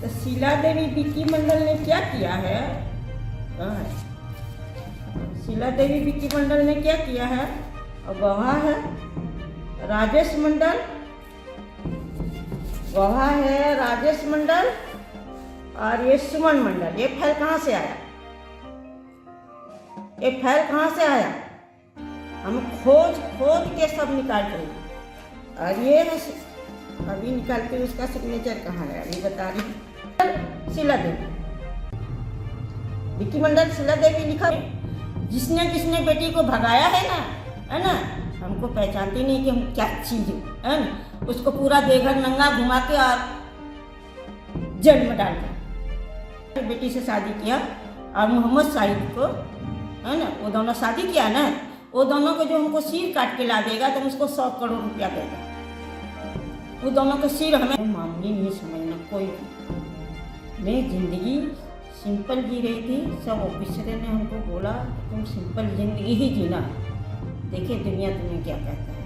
तो शीला देवी विक्की मंडल ने क्या किया है? कहाँ है? शीला देवी विक्की मंडल ने क्या किया है? और वहाँ है राजेश मंडल, वहाँ है राजेश मंडल और ये सुमन मंडल। ये फाइल कहाँ से आया? ये फाइल कहाँ से आया? हम खोज खोज के सब निकाल रहे हैं। और ये है अभी निकाल के उसका सिग्नेचर कहाँ है अभी बता रही हूँ। शीला देवी विक्की मंडल शीला देवी लिखा। जिसने जिसने बेटी को भगाया है ना, हमको पहचानती नहीं कि हम क्या चीज है ना। उसको पूरा देघर नंगा घुमा के और जेल में डाल दिया। बेटी से शादी किया और मोहम्मद साहिद को है ना, वो दोनों शादी किया ना, वो दोनों को जो हमको सिर काट के ला देगा तो उसको 100 करोड़ रुपया देगा। वो दोनों को सिर हमें मामूली नहीं समझना कोई भी। मैं जिंदगी सिंपल जी रही थी, सब ऑफिसर ने हमको बोला तुम सिंपल जिंदगी ही जीना, देखिए दुनिया तुम्हें क्या कहता है।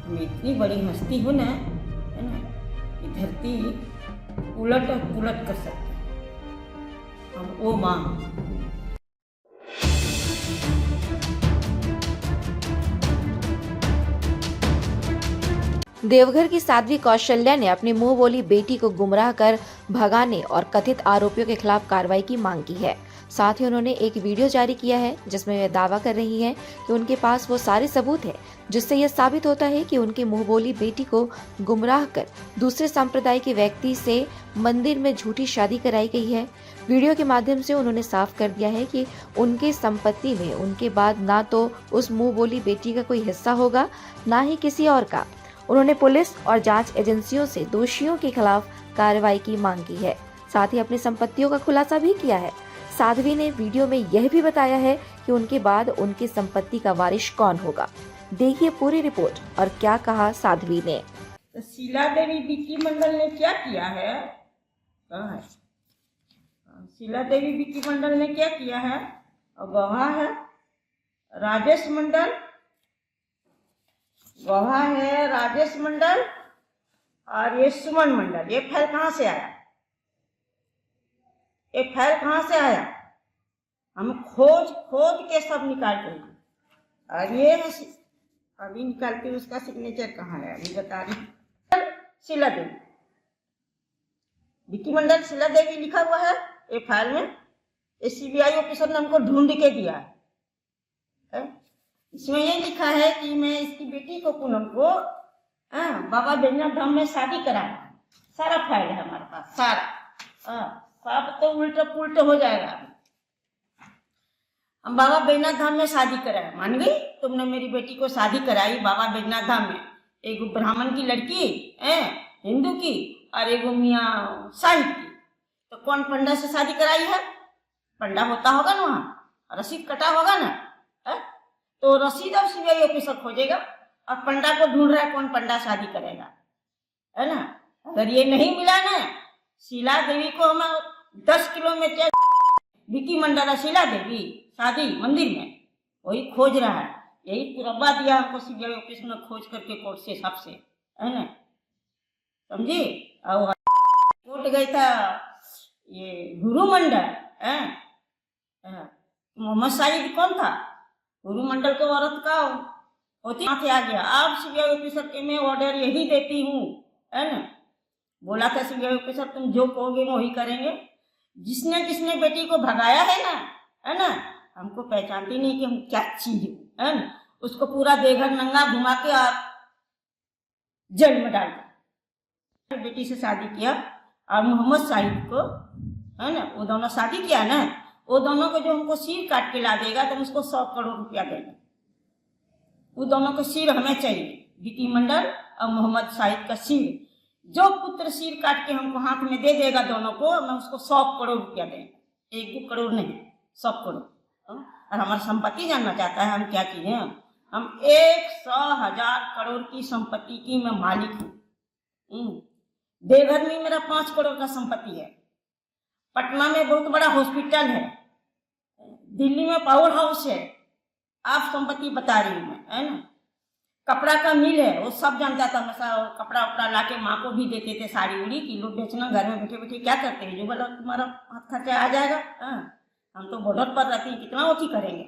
हम इतनी बड़ी हस्ती हो ना, है ना, कि धरती उलट और पुलट कर सकते हैं। हम वो माँ देवघर की साध्वी कौशल्या ने अपनी मुंह बोली बेटी को गुमराह कर भगाने और कथित आरोपियों के खिलाफ कार्रवाई की मांग की है। साथ ही उन्होंने एक वीडियो जारी किया है जिसमें वे दावा कर रही हैं कि उनके पास वो सारे सबूत हैं जिससे यह साबित होता है कि उनकी मुंह बोली बेटी को गुमराह कर दूसरे संप्रदाय के व्यक्ति से मंदिर में झूठी शादी कराई गई है। वीडियो के माध्यम से उन्होंने साफ कर दिया है कि उनके संपत्ति में उनके बाद ना तो उस मुंह बोली बेटी का कोई हिस्सा होगा, ना ही किसी और का। उन्होंने पुलिस और जांच एजेंसियों से दोषियों के खिलाफ कार्रवाई की मांग की है। साथ ही अपनी संपत्तियों का खुलासा भी किया है। साध्वी ने वीडियो में यह भी बताया है कि उनके बाद उनकी संपत्ति का वारिस कौन होगा। देखिए पूरी रिपोर्ट और क्या कहा साध्वी ने। तो शीला देवी विक्की मंडल ने क्या किया है? कहाँ है? शीला देवी विक्की मंडल ने क्या किया है? और वहाँ है राजेश मंडल, वहाँ है राजेश मंडल और ये सुमन मंडल। ये फाइल कहाँ से आया? ये फाइल कहाँ से आया? हम खोज खोज के सब निकाल रहे हैं। और ये है अभी निकाल के उसका सिग्नेचर कहाँ है अभी बता रही हूँ। शीला देवी विक्की मंडल शीला देवी लिखा हुआ है ये फाइल में। ये सीबीआई ऑफिसर ने हमको ढूंढ के दिया है। इसमें ये लिखा है कि मैं इसकी बेटी को पूनम को बाबा बैजनाथ धाम में शादी कराया। सारा फाइल है हमारे पास, सारा। अब तो उल्टा पुल्ट हो जाएगा। हम बाबा बैजनाथ धाम में शादी कराया, मान गई? तुमने मेरी बेटी को शादी कराई बाबा बैजनाथ धाम में। एक ब्राह्मण की लड़की है, हिंदू की, और एक मियाँ साहिब की। तो कौन पंडा से शादी कराई है? पंडा होता होगा ना, वहाँ रसीद कटा होगा ना, है? तो रसीद अब सीबीआई ऑफिसर खोजेगा और पंडा को ढूंढ रहा है कौन पंडा शादी करेगा, है ना। अगर ये नहीं मिला ना, शीला देवी को हम 10 किलोमीटर विक्की मंडल शीला देवी शादी मंदिर में वही खोज रहा है। यही पुरबा दिया हमको सीबीआई ऑफिस में खोज करके कोर्ट से सबसे, है ना, समझी। और कोर्ट गई था ये गुरु मंडल, मोहम्मद साहिद कौन था? गुरु मंडल के औरत का होती माथे आ गया। अब सीबीआई ऑफिसर के मैं ऑर्डर यही देती हूँ, है ना। बोला था सीबीआई ऑफिसर तुम जो कहोगे वो वही करेंगे। जिसने जिसने बेटी को भगाया है ना, हमको पहचानती नहीं कि हम क्या चीज है ना। उसको पूरा देघर नंगा घुमा के और जेल में डाल दिया। बेटी से शादी किया और मोहम्मद साहिद को, है ना, वो दोनों शादी किया ना, वो दोनों को जो हमको सिर काट के ला देगा तो उसको 100 करोड़ रुपया देगा। वो दोनों को सिर हमें चाहिए, विक्की मंडल और मोहम्मद साहिद का सिर। जो पुत्र सिर काट के हमको हाथ में दे देगा दोनों को, मैं उसको 100 करोड़ रुपया देंगे। 1-2 करोड़ नहीं, 100 करोड़। और हमारी संपत्ति जानना चाहता है हम क्या चीज हैं? हम 100,000 करोड़ की संपत्ति की मैं मालिक हूँ। देवघर में मेरा 5 करोड़ का संपत्ति है। पटना में बहुत बड़ा हॉस्पिटल है, दिल्ली में पावर हाउस है। आप संपत्ति बता रही हूँ मैं, है ना। कपड़ा का मिल है, वो सब जानता था। हमेशा कपड़ा वपड़ा ला के माँ को भी देते थे, साड़ी उड़ी कि लो बेचना, घर में बैठे बैठे क्या करते हैं, जो बोला तुम्हारा हाथ खर्चा आ जाएगा। हाँ, हम तो बॉर्डर पर रहती हैं, कितना ओथी करेंगे।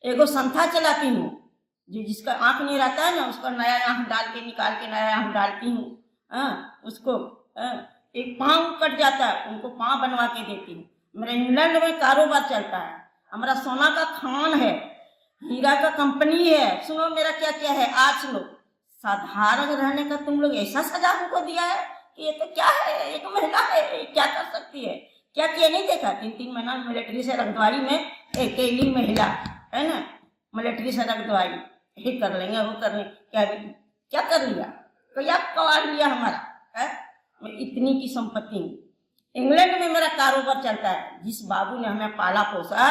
एगो संथा चलाती हूँ, जो जिसका आँख नहीं रहता है ना, उसका नया आँख डाल के निकाल के नया आँख डालती हूँ। हाँ, उसको एक पाँव कट जाता है, उनको पाँव बनवा के देती हूँ। मेरे इंग्लैंड में कारोबार चलता है, हमारा सोना का खान है, हीरा का कंपनी है। सुनो मेरा क्या क्या है, आज लो। साधारण रहने का तुम लोग ऐसा सजा हमको दिया है कि ये तो क्या है, एक महिला है, ये क्या कर सकती है, क्या किया नहीं देखा। 3-3 महीना मिलिट्री से रखवाली में अकेली महिला है ना, मिलिट्री से रखवाली, ये कर लेंगे वो कर लेंगे, क्या कर लिया, क्या कवाड़ लिया हमारा है। मैं इतनी की संपत्ति हूँ। इंग्लैंड में मेरा कारोबार चलता है। जिस बाबू ने हमें पाला पोसा,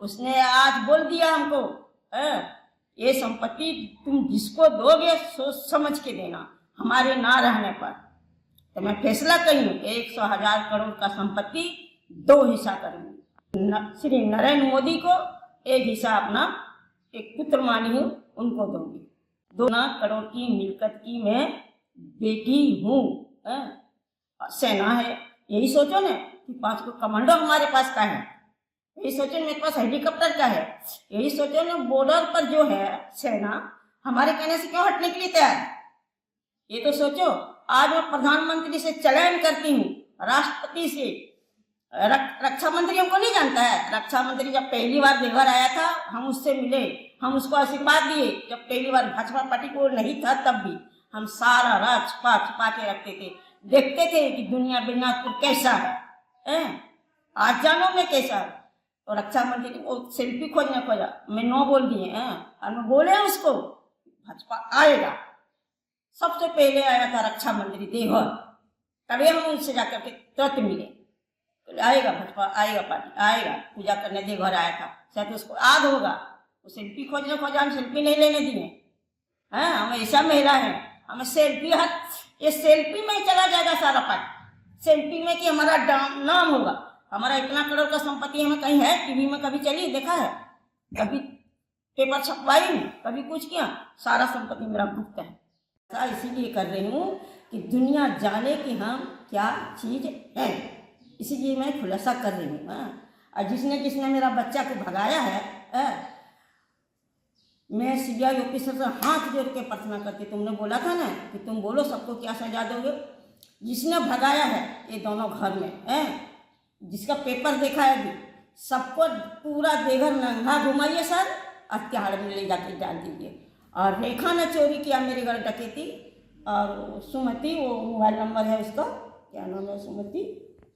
उसने आज बोल दिया हमको, ये संपत्ति तुम जिसको दोगे सोच समझ के देना, हमारे ना रहने पर। तो मैं फैसला करी हूँ 100,000 करोड़ का संपत्ति 2 हिस्सा करूँगी। श्री नरेंद्र मोदी को 1 हिस्सा अपना एक पुत्र मानी हूँ, उनको दूंगी। 2 करोड़ की मिल्कत की मैं बेटी हूँ। सेना है, यही सोचो ना कि 5 को कमांडो हमारे पास का है, यही सोचो मेरे पास हेलीकॉप्टर का है, यही सोचो ना बॉर्डर पर जो है सेना हमारे कहने से क्यों हटने के लिए तैयार है। ये तो सोचो, आज मैं प्रधानमंत्री से चैलेंज करती हूँ, राष्ट्रपति से। रक्षा मंत्री हमको नहीं जानता है। रक्षा मंत्री जब पहली बार देवघर आया था, हम उससे मिले, हम उसको आशीर्वाद दिए। जब पहली बार भाजपा पार्टी को नहीं था, तब भी हम सारा राज छुपा के रखते थे, देखते थे कि दुनिया बिनापुर कैसा है। आज जानो मैं कैसा है। तो रक्षा मंत्री को सेल्फी खोजना खोजा, मैं नो बोल दिए और मैं बोले उसको भाजपा आएगा। सबसे पहले आया था रक्षा मंत्री देवघर, तभी हम उनसे जाकर के तुरंत मिले। तो आएगा भाजपा, आएगा पार्टी, आएगा। पूजा करने देवघर आया था, शायद उसको याद होगा। वो सेल्फी खोजने खोजा, हम सेल्फी नहीं लेने दिए। हम ऐसा महिला है, हमें सेल्फी ये सेल्फी में चला जाएगा सारा पार्टी, सेल्फी में कि हमारा नाम होगा। हमारा इतना करोड़ का संपत्ति हमें कहीं है, टीवी में कभी चली देखा है, कभी पेपर छपवाई में, कभी कुछ किया। सारा संपत्ति मेरा गुप्त है। ऐसा इसीलिए कर रही हूँ कि दुनिया जाने कि हम क्या चीज़ है, इसीलिए मैं खुलासा कर रही हूँ। और जिसने मेरा बच्चा को भगाया है, मैं सीबीआई ऑफिसर से हाथ जोड़ के प्रार्थना करती। तुमने बोला था ना कि तुम बोलो सबको क्या सजा दोगे। जिसने भगाया है ये दोनों घर में जिसका पेपर देखा है अभी, सबको पूरा देवघर नंगा घुमाइए सर, और तिहाड़ में ले जाके डाल दीजिए। और रेखा ने चोरी किया मेरे घर डकैती, और सुमति, वो मोबाइल नंबर है उसका, क्या नाम है सुमति,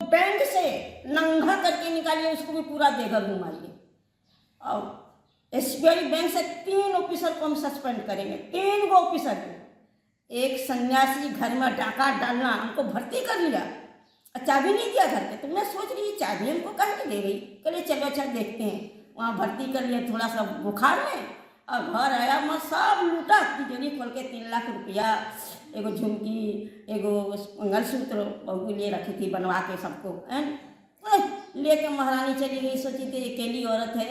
बैंक से नंगा करके निकालिए, उसको भी पूरा देवघर घुमाइए। और एसबीआई बैंक से 3 ऑफिसर को हम सस्पेंड करेंगे, 3 गो ऑफिसर को। एक सन्यासी घर में डाका डालना, हमको भर्ती कर लिया, चाबी नहीं दिया घर पे। तो मैं सोच रही चाबी हमको कहीं नहीं दे रही। चलिए चलो अच्छा देखते हैं, वहाँ भर्ती कर लिया थोड़ा सा बुखार में, और घर आया मैं सब लूटा, तिजोरी खोल के 3 लाख रुपया, एगो झुमकी, एगो मंगलसूत्र बहू के लिए रखी थी बनवा के सबको, लेके महारानी चली गई। सोची थी अकेली औरत है,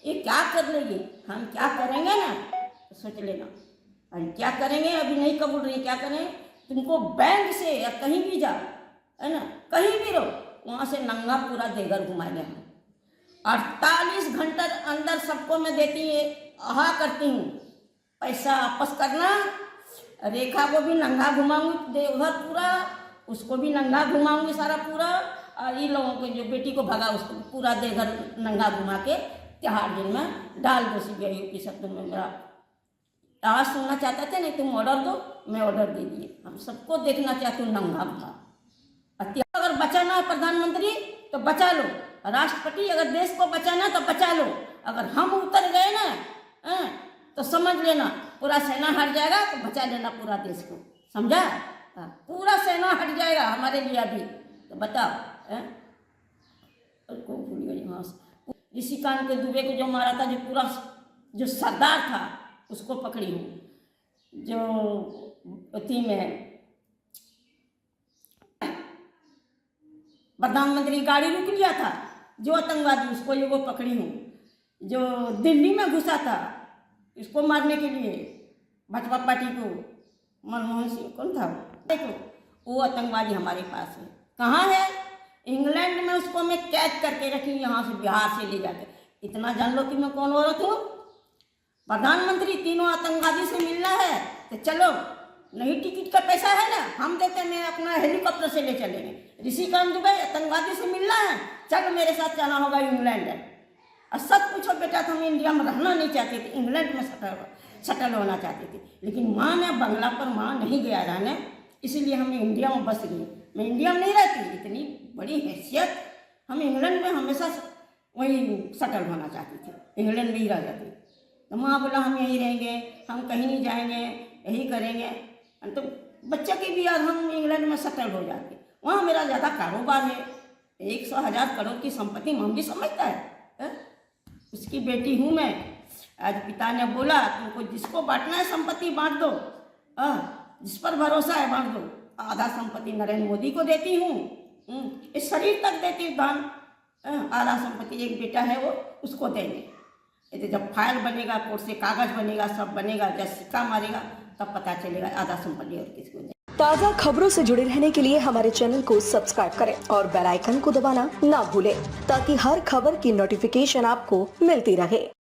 ये क्या कर लेगी, हम क्या करेंगे ना, तो सोच लेना हम क्या करेंगे। अभी नहीं कबूल रही, क्या करें, तुमको बैंक से या कहीं भी जाओ है ना, कहीं भी रहो, वहाँ से नंगा पूरा देवघर घुमाएंगे हम। 48 घंटे अंदर सबको मैं देती है, करती हूँ, पैसा वापस करना। रेखा को भी नंगा घुमाऊंगी देवघर पूरा, उसको भी नंगा घुमाऊंगी सारा पूरा, और इन लोगों को जो बेटी को भगा उसको पूरा देवघर नंगा घुमा के तिहाड़ जेल में डाल दो। सीबीआई की शब्द में मेरा आवाज़ सुनना चाहते थे, नहीं तुम ऑर्डर दो, मैं ऑर्डर दे दिए। हम सबको देखना चाहते हूँ नंगा घुमा। अगर बचाना है प्रधानमंत्री तो बचा लो, राष्ट्रपति अगर देश को बचाना तो बचा लो। अगर हम उतर गए ना तो समझ लेना पूरा सेना हट जाएगा, तो बचा लेना पूरा देश को, समझा। पूरा सेना हट जाएगा हमारे लिए अभी, तो बताओ। को भूल गई हाँ, ऋषिकांत के दुबे को जो मारा था, जो पूरा जो सरदार था उसको पकड़ी हूँ, जो अथी में प्रधानमंत्री गाड़ी रुक लिया था, जो आतंकवादी, उसको ये वो पकड़ी हूँ। जो दिल्ली में घुसा था इसको मारने के लिए, भाजपा पार्टी को, मनमोहन सिंह कौन था देखो, वो आतंकवादी हमारे पास है। कहाँ है? इंग्लैंड में उसको मैं कैद करके रखी, यहाँ से बिहार से ले जाकर। इतना जान लो कि मैं कौन औरत हूँ। प्रधानमंत्री तीनों आतंकवादी से मिलना है तो चलो, नहीं टिकट का पैसा है ना, हम देते, मैं अपना हेलीकॉप्टर से ले चलेंगे। ऋषिकांत दुबे आतंकवादी से मिलना है, चलो मेरे साथ जाना होगा इंग्लैंड। और सच पूछो बेटा, तो हम इंडिया में रहना नहीं चाहते थे, इंग्लैंड में सेटल होना चाहते थे, लेकिन माँ ने बंगला पर माँ नहीं गया रहने, इसलिए हम इंडिया में बस गए। मैं इंडिया में नहीं रहती, इतनी बड़ी हैसियत, हम इंग्लैंड में हमेशा वही सेटल होना चाहती थी, इंग्लैंड में ही रह जाती। तो माँ बोला हम यहीं रहेंगे, हम कहीं नहीं जाएंगे, यही करेंगे। तो बच्चे की भी यार हम इंग्लैंड में सेटल हो जाते। वहाँ मेरा ज़्यादा कारोबार है, 100,000 करोड़ की संपत्ति मम्मी समझता है? उसकी बेटी हूँ मैं। आज पिता ने बोला तुमको जिसको बांटना है संपत्ति बांट दो, जिस पर भरोसा है बांट दो। आधा संपत्ति नरेंद्र मोदी को देती हूँ, इस शरीर तक देती हूँ दान। आधा संपत्ति एक बेटा है वो, उसको देंगे। तो जब फाइल बनेगा, कोर्ट से कागज बनेगा, सब बनेगा, जब सिक्का मारेगा तब पता चलेगा आधा संपत्ति और किसको दें। ताज़ा खबरों से जुड़े रहने के लिए हमारे चैनल को सब्सक्राइब करें और बेल आइकन को दबाना ना भूलें, ताकि हर खबर की नोटिफिकेशन आपको मिलती रहे।